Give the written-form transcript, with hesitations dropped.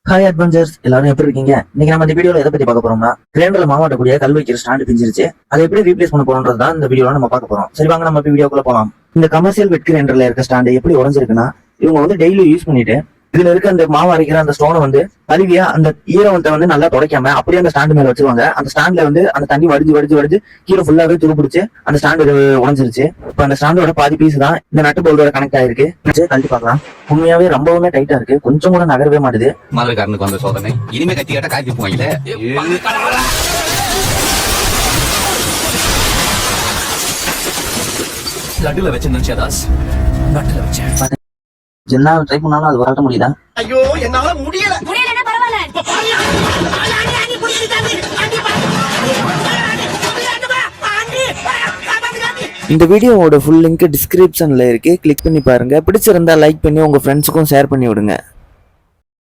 Hi adventures, எல்லாரும் எப்படி இருக்கீங்க? இன்னைக்கு நம்ம இந்த வீடியோல எதை பத்தி பார்க்க போறோம்னா, கிரைண்டர்ல மாவாட்டக்கூடிய கல் வைக்கிற ஸ்டாண்ட் பிஞ்சிருச்சு. அதை எப்படி ரீப்ளேஸ் பண்ண போறோம்ன்றது தான் இந்த வீடியோல நம்ம பார்க்க போறோம். சரி வாங்க நம்ம வீடியோக்குள்ள போலாம். இந்த கமர்ஷியல் வெட் கிரைண்டர்ல இருக்க ஸ்டாண்ட் எப்படி உடைஞ்சிருக்குன்னா, இவங்க வந்து டெய்லி யூஸ் பண்ணிட்டு இதுல இருக்க அந்த மாவு அரைக்கிற அந்த ஸ்டோனை வந்து கழுவியா அந்த ஈரவத்தை வந்து நல்லா துடைக்காம அப்படியே அந்த ஸ்டாண்ட் மேல வச்சிருவாங்க. அந்த ஸ்டாண்ட்ல வந்து அந்த தண்ணி வடிஞ்சு கீழே ஃபுல்லாவே துருப்பிடிச்சு அந்த ஸ்டாண்ட் உடைஞ்சிருச்சு. இப்ப அந்த ஸ்டாண்டோட பாதி பீஸ் தான் இந்த நட்டு போல்டோட கனெக்ட் ஆயிருக்கு. கழட்டி பார்க்கலாம். உண்மையாவே ரொம்பவுமே டைட்டா இருக்கு, கொஞ்சம் கூட நகரவே மாட்டுது. மதுரைக்காரனுக்கு வந்த சோதனை இனிமே கத்தி கேட்டா காய்ச்சி போவாங்க. லட்டுல வச்சு நினைச்சாதாஸ் நட்டுல வச்சேன். என்ன ட்ரை பண்ணாலும் அது வரட்ட முடியுதா? ஐயோ என்னால முடியல. முடியலன்னா பரவாயில்ல. இந்த வீடியோவோட ஃபுல் லிங்க் டிஸ்கிரிப்ஷன்ல இருக்கு, கிளிக் பண்ணி பாருங்க. பிடிச்சிருந்தா லைக் பண்ணி உங்க ஃப்ரெண்ட்ஸுக்கும் ஷேர் பண்ணி விடுங்க.